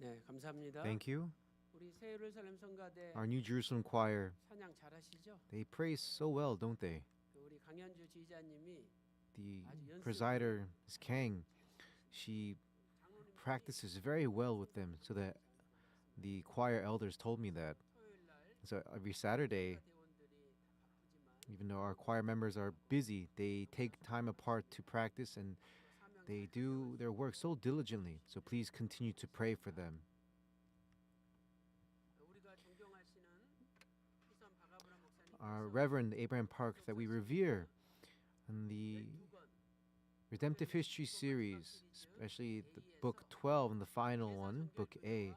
네, 감사합니다. Thank you. 우리 새 예루살렘 성가대 Our New Jerusalem choir, 찬양 잘하시죠? they praise so well, don't they? 그 우리 강현주 지휘자님이 The 아주 연습을 presider, Ms. Kang, she practices very well with them, so that the choir elders told me that. 토요일 날 So every Saturday, 대원들이 다 바쁘지만 even though our choir members are busy, they take time apart to practice and 사명 they do their work so diligently. So please continue to pray for them. 우리가 존경하시는 희선 박아브람 목사님 Our Reverend Abraham Park, that we revere, in the Redemptive History series, especially the book 12 and the final one, book A,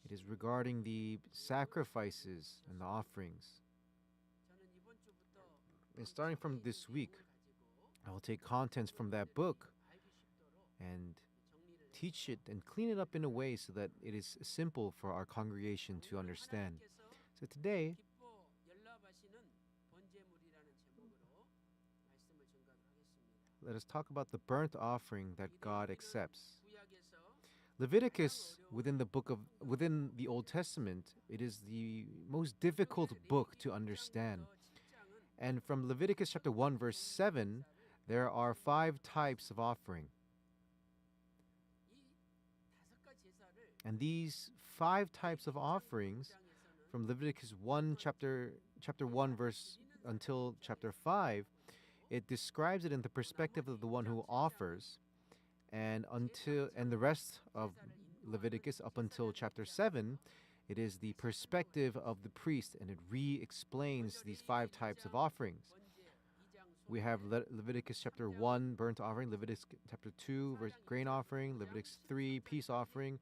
it is regarding the sacrifices and the offerings. 저는 이번 주부터 And starting from this week, 가지고 I will take contents from that book 알기 쉽도록 and 정리를 teach it and clean it up in a way so that it is simple for our congregation to understand. 하나님께서 So today, 기뻐 연락하시는 번제물이라는 제목으로 말씀을 증거하도록 하겠습니다. let us talk about the burnt offering that God accepts. 구약에서 Leviticus, within the Old Testament, it is the most difficult book to understand. And from Leviticus chapter 1 verse 7, there are 5 types of offering. 이 다섯 가지 제사를 And these 5 types of offerings from Leviticus 1 chapter 1 verse until chapter 5, it describes it in the perspective of the one who offers, and the rest of Leviticus up until chapter 7, it is the perspective of the priest, and it re-explains these 5 types of offerings. We have Leviticus chapter 1 burnt offering, Leviticus chapter 2 grain offering, Leviticus 3 peace offering,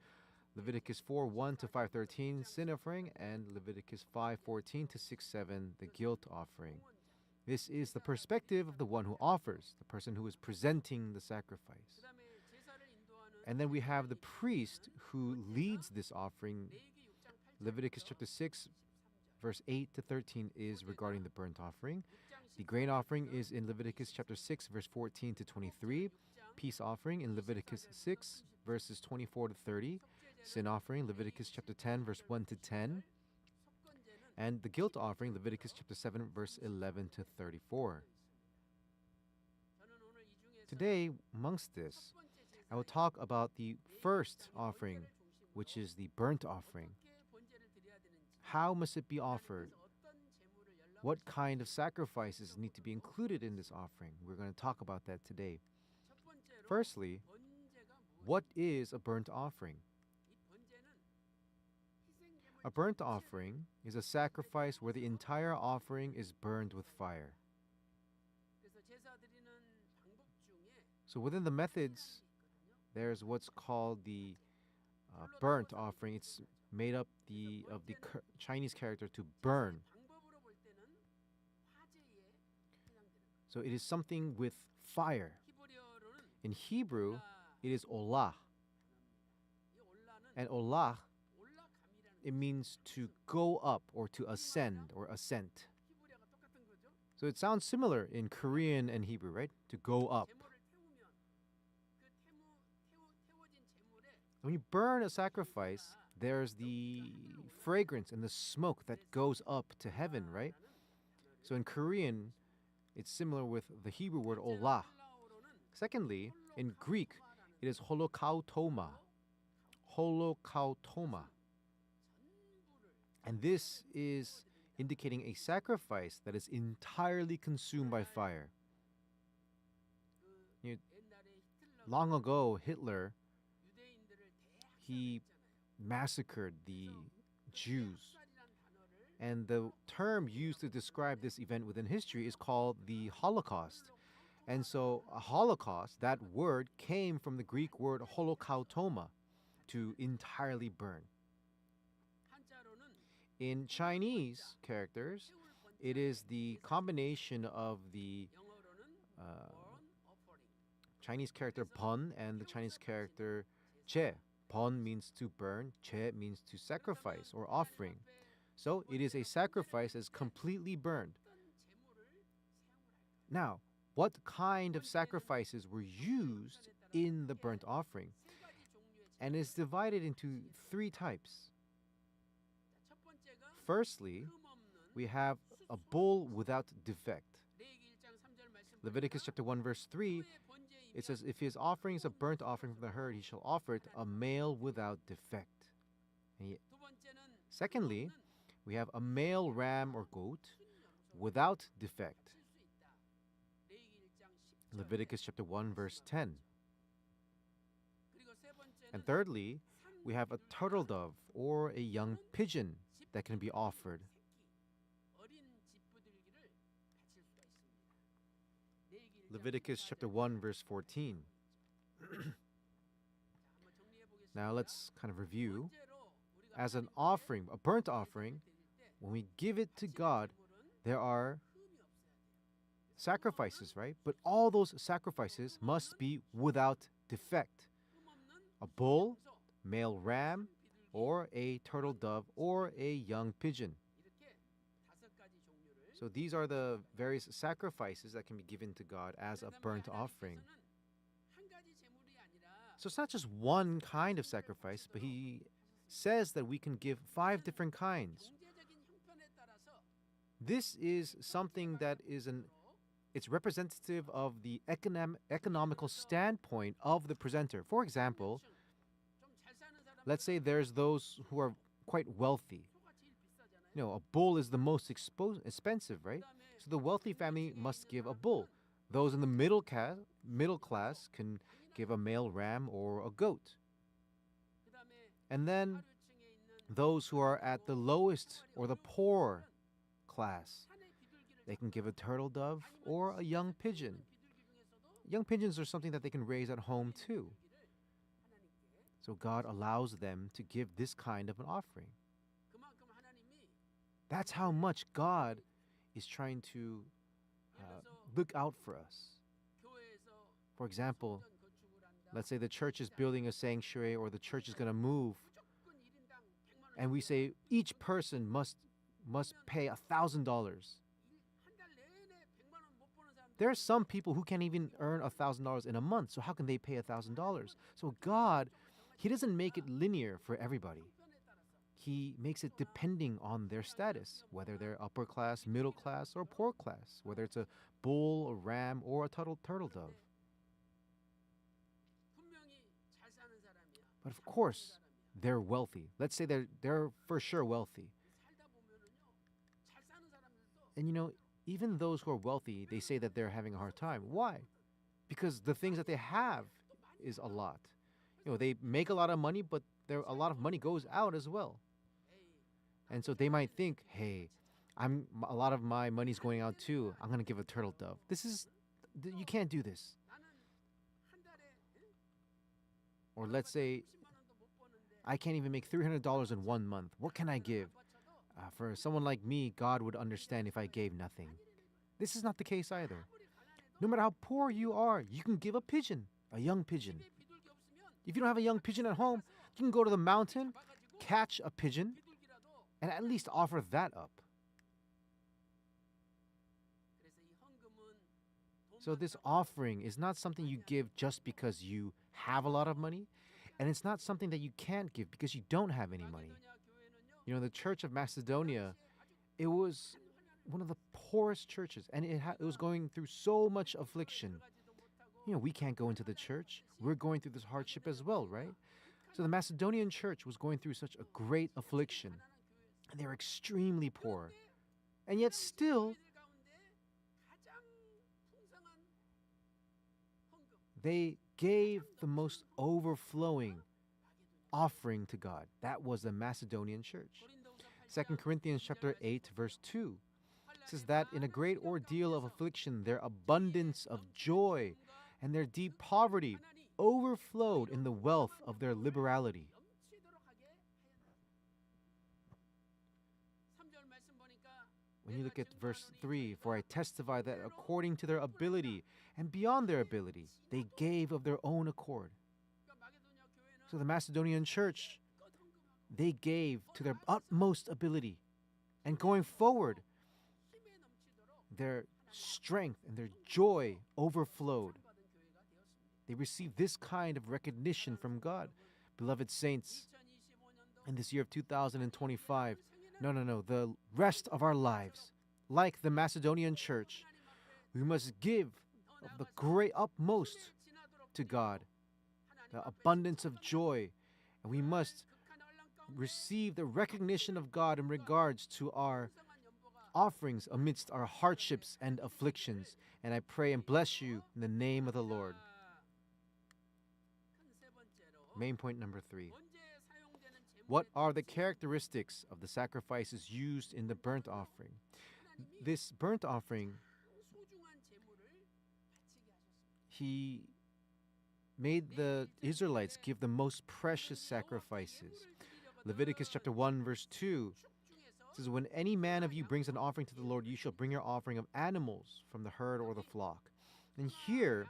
Leviticus 4 1 to 5:13 sin offering, and Leviticus 5:14 to 6:7 the guilt offering. This is the perspective of the one who offers, the person who is presenting the sacrifice. 그다음에 제사를 인도하는 And then we have the priest who leads this offering. 레위기 6장 8절 Leviticus chapter 6 verse 8 to 13 is regarding the burnt offering. The grain offering is in Leviticus chapter 6 verse 14 to 23. Peace offering in Leviticus 6 verses 24 to 30. Sin offering Leviticus chapter 10 verse 1 to 10. 속건제는 And the guilt offering Leviticus chapter 7 verse 11 to 34. 저는 오늘 이 중에서 Today, amongst this, 첫 번째 제사 I will talk about the first offering, which is the burnt offering. 어떻게 번제를 드려야 되는지 How must it be offered? 그래서 어떤 제물을 연락 What kind of sacrifices need to be included in this offering? We're going to talk about that today. 첫 번째로 Firstly, 번제가 what is a burnt offering? 이 번제는 희생제물 A burnt offering is a sacrifice where the entire offering is burned with fire. 그래서 제사 드리는 방법 중에 So within the methods, there's what's called the burnt offering. It's made up of the Chinese character to burn. 방법으로 볼 때는 화제에 해당되는 거예요. So it is something with fire. 히브리어로는 In Hebrew, it is olah. 이 올라는 And olah, 올라감이라는 it means to go up or to ascend or ascent. 히브리어가 똑같은 거죠. So it sounds similar in Korean and Hebrew, right? To go up. 제물을 태우면 그 태워진 제물에 When you burn a sacrifice, there's the fragrance and the smoke that goes up to heaven, right? So in Korean, it's similar with the Hebrew word olah. 헬라어로는 Secondly, in Greek, it is holokautoma. Holokautoma. 전부를 And this is indicating a sacrifice that is entirely consumed by fire. 그 You- 옛날에 히틀러가 Long ago, Hitler, 유대인들을 he 대학살했잖아요. massacred the Jews. 학살이란 단어를 And the term used to describe this event within history is called the Holocaust. And so, a Holocaust, that word came from the Greek word holokautoma, to entirely burn. 한자로는 In Chinese characters, 태울 번제 it is the combination of the 영어로는 uh, burn offering. Chinese character 번 and the Chinese character 제. 번 means to burn, 제 means to sacrifice or offering. So it is a sacrifice that is completely burned. 어떤 제물을 사용을 할까? Now, what kind of sacrifices were used in the burnt offering? 세 가지 종류의 and is divided into three types. 첫 번째가 Firstly, 흠 없는 we have a bull without defect. 레위기 1장 3절 말씀 Leviticus chapter 1 verse 3, it says, if his offering is a burnt offering from the herd, he shall offer it a male without defect. And 두 번째는 secondly, we have a male ram or goat without defect. 칠수 있다. 레위기 1장 10절. Leviticus chapter 1 verse 10. 그리고 세 번째는 And thirdly, we have a turtle dove or a young pigeon that can be offered. 어린 집부들기를 바칠 수가 있습니다. 레위기 1장 Leviticus chapter 1 verse 14. 한번 정리해 보겠습니다. Now let's kind of review. 번째로 우리가 As an offering, a burnt offering, when we give it to God, there are 흠이 없어야 돼요. sacrifices, right? But all those sacrifices must be without defect. 흠 없는 A bull, 염소, male ram, 비둘기 or a turtle dove, or a young pigeon. 이렇게 다섯 가지 종류를 So these are the various sacrifices that can be given to God as a burnt offering. 한 가지 제물이 아니라 So it's not just one kind of sacrifice, but he says that we can give 5 different kinds. 경제적인 형편에 따라서 This is something that is it's representative of the economical standpoint of the presenter. For example, 좀잘 사는 사람 let's say there's those who are quite wealthy. 소가 제일 비싸잖아요. You know, a bull is the most expensive, right? So the wealthy family must give a bull. Those in the middle class can give a male ram or a goat. 그다음에 And then 하류층에 있는 those who are at the lowest or the poor class, 산의 비둘기를 they can give a turtle dove or a young pigeon. 비둘기 중에서도 Young pigeons are something that they can raise at home too. 비둘기를 하나님께 So God allows them to give this kind of an offering. 그만큼 하나님이 That's how much God is trying to look out for us. 교회에서 For example, 성전 건축을 한다. let's say the church is building a sanctuary or the church is going to move, 무조건 1인당 100만 원. and we say each person must pay $1,000. 한 달 내내 100만 원 못 버는 사람들 There are some people who can't even earn $1,000 in a month, so how can they pay $1,000? So God, He doesn't make it linear for everybody. 형편에 따라서 He makes it depending on their status, whether they're upper class, middle class, or poor class, whether it's a bull, a ram, or a turtle dove. 분명히 잘 사는 사람이야. But of course, they're wealthy. Let's say they're for sure wealthy. 살다 보면은요. 잘 사는 사람들도 And you know, even those who are wealthy, they say that they're having a hard time. Why? Because the things that they have is a lot. You know, they make a lot of money, but a lot of money goes out as well. 에이, And so they might think, hey, a lot of my money's going out too. I'm gonna give a turtle dove. You can't do this. 나는 한 달에 Or let's say 10만 원도 못 버는데 I can't even make $300 in 1 month. What can I give? 바쳐도 For someone like me, God would understand if I gave nothing. This is not the case either. 아무리 가난해도 No matter how poor you are, you can give a pigeon, a young pigeon. 집에 비둘기 없으면 If you don't have a young pigeon at home, you can go to the mountain, 잡아가지고 catch a pigeon, 비둘기라도 and at least offer that up. 그래서 이 헌금은 So this offering is not something you give just because you have a lot of money, and it's not something that you can't give because you don't have any money. 마게도냐 교회는요. You know, the Church of Macedonia, it was one of the poorest churches, and it was going through so much affliction. 들어가지도 못하고 You know, we can't go into the church. We're going through this hardship as well, right? So the Macedonian church was going through such a great affliction, 가난한 교회였어요. and they were extremely poor. And yet still, 교회들 가운데 가장 풍성한 헌금 they gave the most overflowing offering to God. That was the Macedonian church. 고린도후서 2 Corinthians chapter 8 verse 2 says that in a great ordeal of affliction their abundance of joy and their deep poverty overflowed in the wealth of their liberality. 넘치도록 하게 하였다. 3절 말씀 보니까 When you look at verse 3, for I testify that according to their ability and beyond their ability, they gave of their own accord. 그러니까 마게도냐 교회는 So the Macedonian church, 껏 헌금하고 they gave to their utmost ability. And going forward, 힘에 넘치도록 their strength and their joy overflowed. 받은 교회가 되었습니다. They received this kind of recognition from God. Beloved saints, in this year of 2025, no, the rest of our lives, like the Macedonian church, we must give of the great utmost to God, the abundance of joy, and we must receive the recognition of God in regards to our offerings amidst our hardships and afflictions. And I pray and bless you in the name of the Lord. Main point number 3. What are the characteristics of the sacrifices used in the burnt offering? This burnt offering, he made the Israelites give the most precious sacrifices. Leviticus chapter 1 verse 2 says, when any man of you brings an offering to the Lord, you shall bring your offering of animals from the herd or the flock. And here,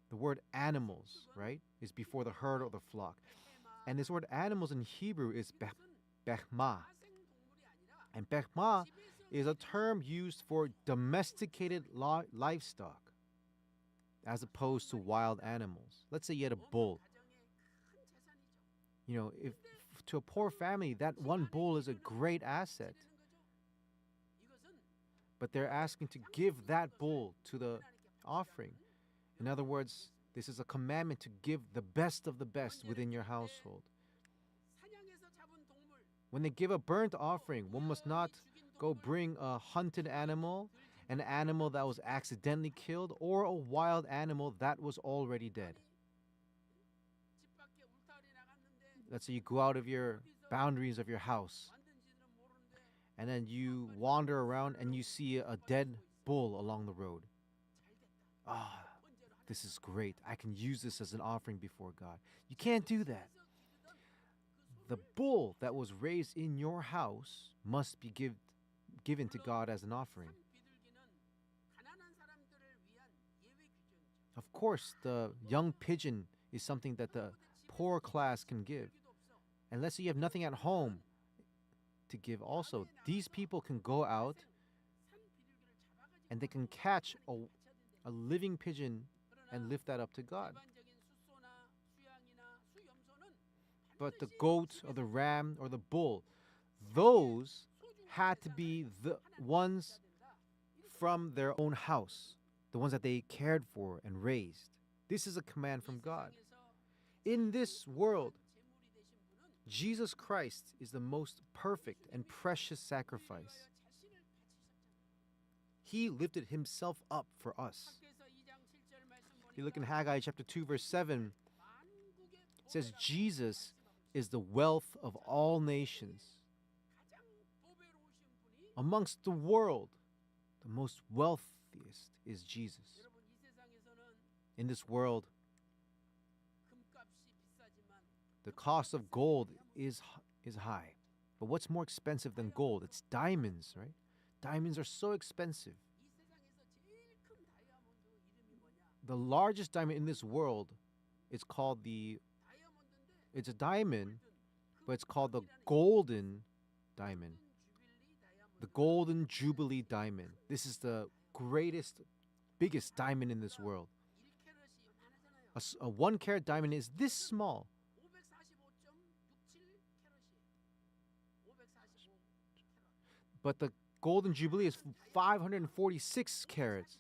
the word animals, right, is before the herd or the flock. And this word animals in Hebrew is behmah. And behmah is a term used for domesticated livestock as opposed to wild animals. Let's say you had a bull. You know, if to a poor family, that one bull is a great asset. But they're asking to give that bull to the offering. In other words, this is a commandment to give the best of the best within your household. When they give a burnt offering, one must not go bring a hunted animal, an animal that was accidentally killed, or a wild animal that was already dead. Let's say you go out of your boundaries of your house, and then you wander around and you see a dead bull along the road. This is great. I can use this as an offering before God. You can't do that. The bull that was raised in your house must be given to God as an offering. Of course, the young pigeon is something that the poor class can give. And let's say you have nothing at home to give also. These people can go out and they can catch a living pigeon and lift that up to God. But the goat or the ram or the bull, those had to be the ones from their own house, the ones that they cared for and raised. This is a command from God. In this world, Jesus Christ is the most perfect and precious sacrifice. He lifted himself up for us. You look in Haggai chapter 2 verse 7, it says Jesus is the wealth of all nations. Amongst the world, the most wealthiest is Jesus. In this world, the cost of gold is high. But what's more expensive than gold? It's diamonds, right? Diamonds are so expensive. The largest diamond in this world is called it's a diamond, but it's called the golden diamond. The golden jubilee diamond. This is the biggest diamond in this world. A 1 carat diamond is this small. But the golden jubilee is 546 carats.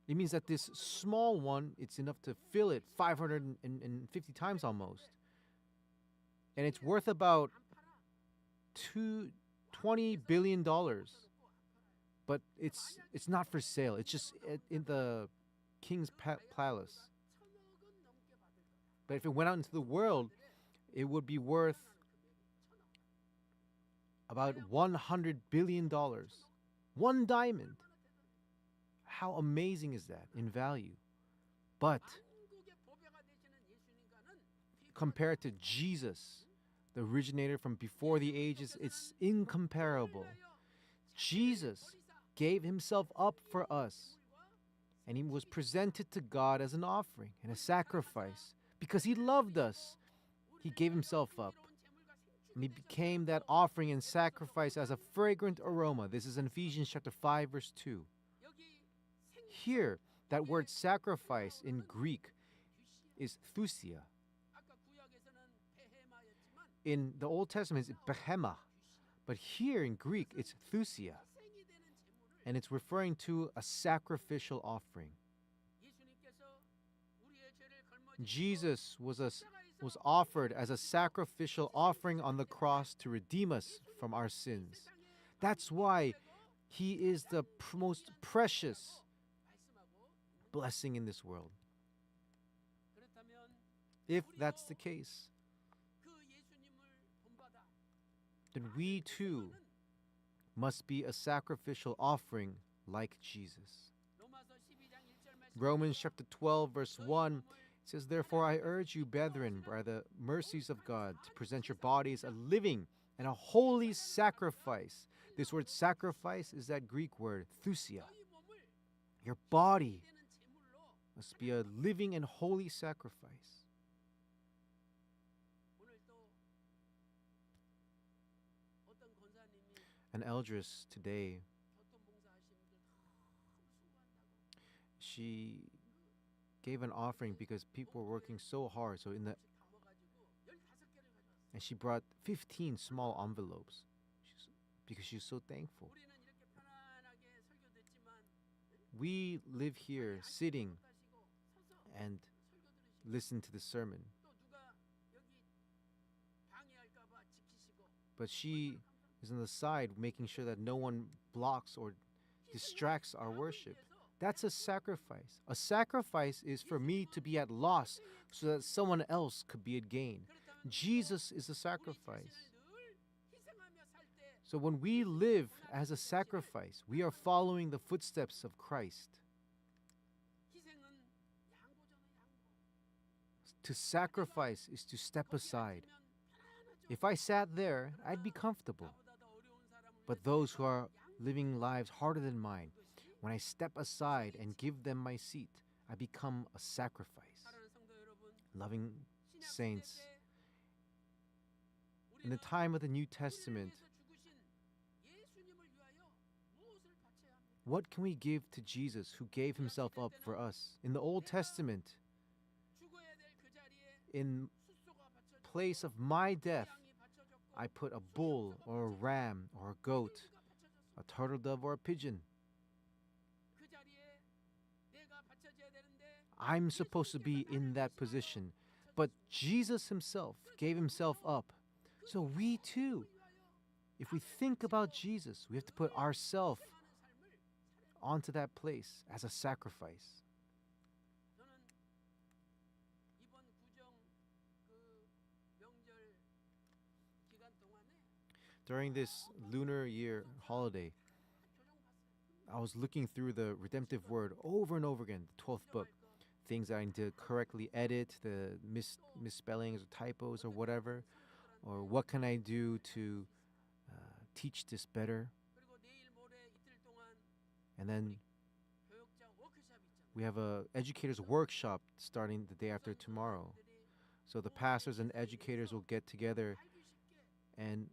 It means that this small one, it's enough to fill it 550 times almost. And it's worth about $20 billion. But it's not for sale. It's just in the king's palace. But if it went out into the world, it would be worth about $100 billion. One diamond. How amazing is that in value? But compared to Jesus, the originator from before the ages, it's incomparable. Jesus gave himself up for us, and he was presented to God as an offering and a sacrifice. Because he loved us, he gave himself up. And he became that offering and sacrifice as a fragrant aroma. This is in Ephesians chapter 5, verse 2. Here, that word sacrifice in Greek is thusia. 아까 구약에서는 베헤마였지만 In the Old Testament, it's behema, but here in Greek, it's thusia, 희생이 되는 제물을 and it's referring to a sacrificial offering. 예수님께서 우리의 죄를 걸머지고 Jesus was offered as a sacrificial offering on the cross to redeem us from our sins. That's why he is the most precious 말씀하고 blessing in this world. 그렇다면 If that's the case, 그 예수님을 본받아 then we too must be a sacrificial offering like Jesus. 로마서 12장 1절 말씀 Romans chapter 12, verse 1 says, "Therefore I urge you, brethren, by the mercies of God, to present your bodies a living and a holy sacrifice." This word sacrifice is that Greek word, thusia. 너희 몸을 Your body 되는 제물로 must be a living and holy sacrifice. 오늘 또 어떤 권사님이 An eldress today, 교통봉사하시는 분들 너무 수고한다고 she gave an offering because people were working so hard. So 담아가지고 15개를 가져왔어요. and she brought 15 small envelopes because she's so thankful. 우리는 이렇게 편안하게 설교 듣지만 We live here sitting 가시고 서서 and 설교 들으시고 listen to the sermon, 또 누가 여기 방해할까 봐 지키시고 but she is on the side making sure that no one blocks or distracts our worship. That's a sacrifice. A sacrifice is for me to be at loss so that someone else could be at gain. Jesus is a sacrifice. 늘 희생하며 살때 So when we live as a sacrifice, we are following the footsteps of Christ. 희생은 양보잖아 양보. To sacrifice is to step aside. If I sat there, I'd be comfortable. 나보다 더 어려운 사람을 But those who are living lives harder than mine, when I step aside and give them my seat, I become a sacrifice. 사랑하는 성도 여러분, Loving 신약 saints, 시대 때 in the 우리는 time of the New 우리를 Testament, 위해서 죽으신 예수님을 위하여 무엇을 바쳐야 합니까? what can we give to Jesus who gave himself up for us? In the Old Testament, 죽어야 될 그 자리에 in 숫소가 바쳐졌고 place of my death, 양이 바쳐졌고 I put a bull or a ram or a goat, 소가 바쳐졌어. a turtle dove or a pigeon. 그 자리에 내가 바쳐져야 되는데 I'm supposed to be in that position. But Jesus himself gave himself up. So we too, if we think about Jesus, we have to put ourselves 희생하는 삶을 살아야 onto that place as a sacrifice. 저는 이번 구정 그 명절 기간 동안에 During this lunar year holiday, 교정 봤어요. I was looking through the redemptive word over and over again, the 12th book. Things that I need to correctly edit, the misspellings or typos or whatever. Or what can I do to teach this better? 그리고 내일 모레 이틀 동안 And then 교육자 워크숍 있잖아요. we have a educators workshop starting the day after tomorrow. So the pastors and educators will get together 알기 쉽게 and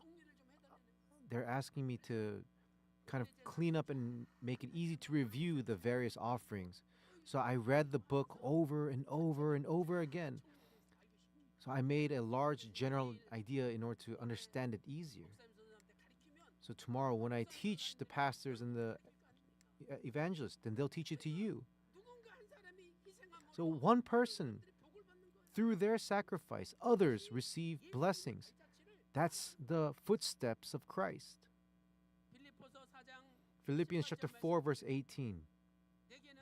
정리를 좀 해달라는 거예요. they're asking me to kind of clean up and make it easy to review the various offerings. So I read the book over and over and over again. So I made a large general idea in order to understand it easier. 목사님 선생님한테 가르치면 So tomorrow when I teach the pastors and the evangelists, then they'll teach it to you. 누군가 한 사람이 희생함으로 So one person, 복을 받는 거예요. through their sacrifice, others receive blessings. That's the footsteps of Christ. 빌립보서 4장 Philippians chapter 4 verse 18. 내게는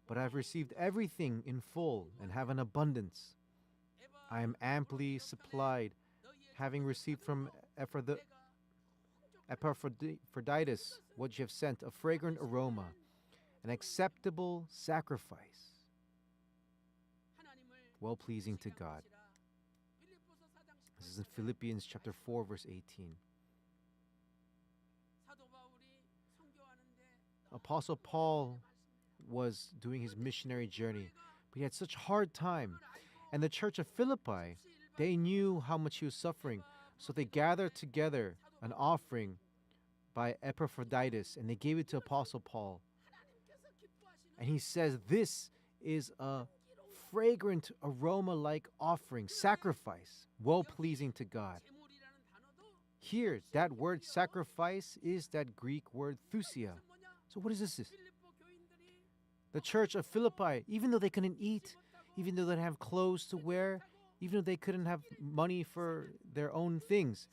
But I've received everything in full and have an abundance. I am amply supplied, having received from Epaphroditus what you have sent, a fragrant aroma, an acceptable sacrifice, 하나님을 well-pleasing to God. 빌립보서 4장 This is in Philippians chapter 4 verse 18. 사도 바울이 선교하는데 Apostle Paul was doing his missionary journey, but he had such a hard time. And the church of Philippi, they knew how much he was suffering, so they gathered together an offering by Epaphroditus and they gave it to Apostle Paul. 하나님께서 기뻐하시는 And he says this is a fragrant aroma like offering, sacrifice, well pleasing to God. 제물이라는 단어도 Here, that word sacrifice is that Greek word thusia. 이것은 뭐냐? So, what is this? 빌립보 교인들이 The church of Philippi, even though they couldn't eat, even though they didn't have clothes to wear, even though they couldn't have money for their own things,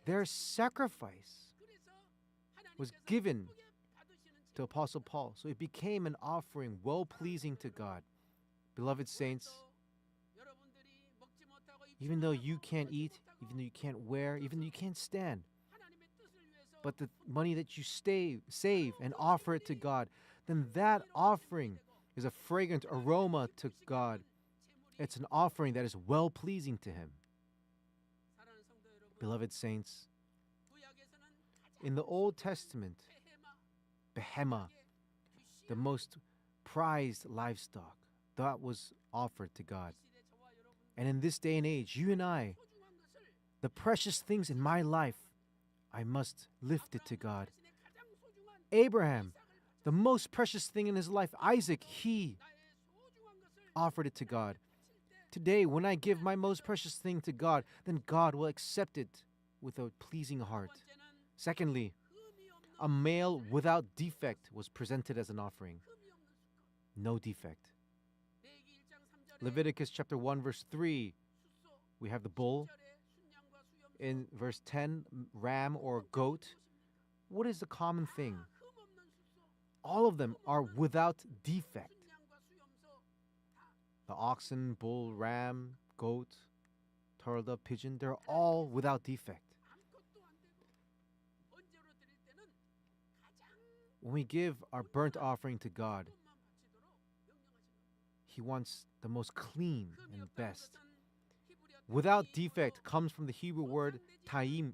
their sacrifice 그래서 was 하나님께서 given 기쁘게 받으시는 to Apostle Paul. So it became an offering well pleasing to God. Beloved saints, 또 여러분들이 먹지 못하고 입지 even though 못하고 you can't 먹지 eat, 못하고 even though you can't wear, even though you can't stand, 하나님의 뜻을 위해서 but the money that you save and offer it to God, then that offering is a fragrant aroma to God. It's an offering that is well pleasing to Him. 사랑하는 성도 여러분, Beloved saints, 구약에서는 in the Old Testament, behemah, the most prized livestock, that was offered to God. And in this day and age, you and I, the precious things in my life, I must lift it to God. Abraham, the most precious thing in his life, Isaac, he offered it to God. Today, when I give my most precious thing to God, then God will accept it with a pleasing heart. Secondly, a male without defect was presented as an offering. No defect. Leviticus chapter 1 verse 3, we have the bull. In verse 10, ram or goat. What is the common thing? All of them are without defect. The oxen, bull, ram, goat, turtle dove, pigeon, they're all without defect. When we give our burnt offering to God, He wants the most clean and best. Without defect comes from the Hebrew word tamim.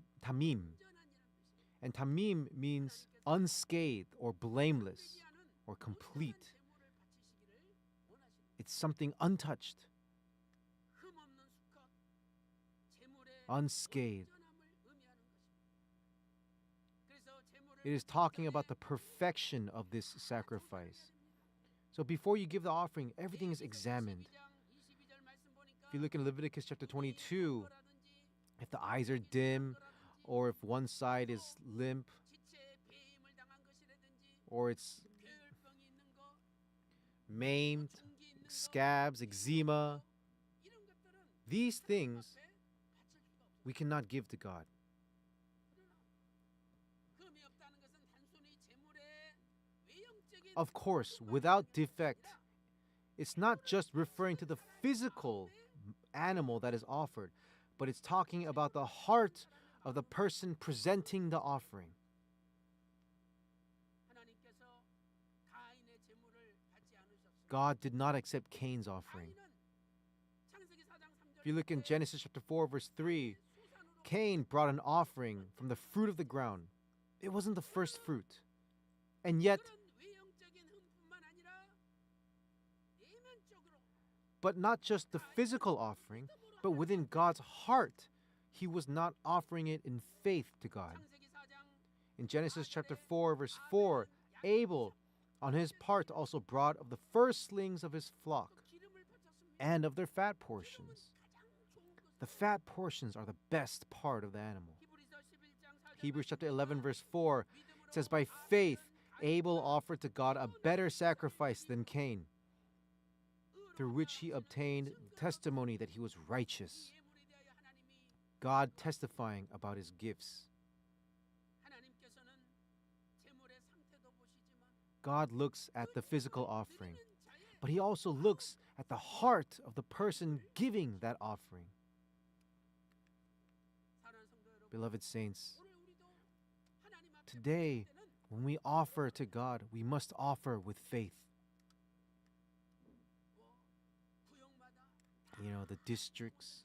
And tamim means unscathed or blameless or complete. It's something untouched, unscathed. It is talking about the perfection of this sacrifice. So before you give the offering, everything is examined. If you look in Leviticus chapter 22, if the eyes are dim, or if one side is limp, or it's maimed, scabs, eczema, these things we cannot give to God. Of course, without defect, it's not just referring to the physical animal that is offered, but it's talking about the heart of the person presenting the offering. God did not accept Cain's offering. If you look in Genesis chapter 4 verse 3, Cain brought an offering from the fruit of the ground. It wasn't the first fruit. And yet, but not just the physical offering, but within God's heart, he was not offering it in faith to God. In Genesis chapter 4, verse 4, Abel, on his part, also brought of the firstlings of his flock and of their fat portions. The fat portions are the best part of the animal. Hebrews chapter 11, verse 4, it says, by faith, Abel offered to God a better sacrifice than Cain, through which he obtained testimony that he was righteous. God testifying about his gifts. God looks at the physical offering, but he also looks at the heart of the person giving that offering. Beloved saints, today, when we offer to God, we must offer with faith. You know, the districts,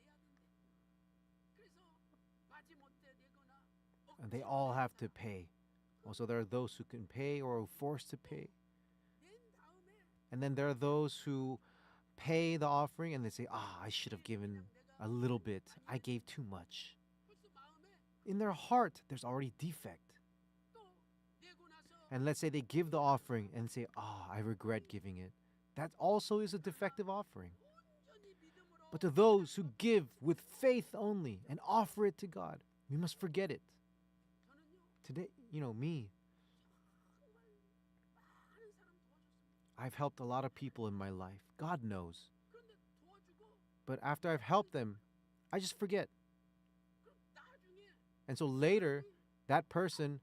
and they all have to pay. Also, there are those who can pay or are forced to pay. And then there are those who pay the offering and they say, I should have given a little bit. I gave too much. In their heart, there's already defect. And let's say they give the offering and say, I regret giving it. That also is a defective offering. but to those who give with faith only and offer it to God. We must forget it. 저는요 Today, me, 많은 사람 도와줬습니다. I've helped a lot of people in my life. God knows. 그런데 도와주고 But after I've helped them, I just forget. 그럼 나중에 And so later, that person,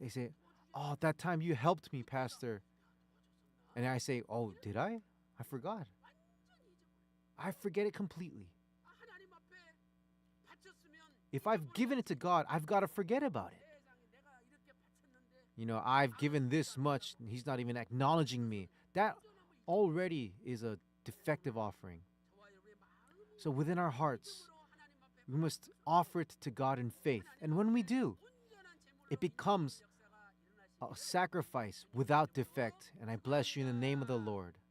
they say, "Oh, that time you helped me, Pastor." And I say, "Oh, did I? I forgot." 완전히 잊어버려. I forget it completely. 하나님 앞에 바쳤으면 If I've given it to God, I've got to forget about it. 세상에 내가 이렇게 바쳤는데 I've given this much, and He's not even acknowledging me. That already is a defective offering. 저와 여러분의 마음 So within our hearts, 믿음으로 하나님 앞에 we must offer it to God in faith. And when we do, 온전한 제물로 it becomes 역사가 일어날 수 a sacrifice without defect. And I bless you in the name of the Lord.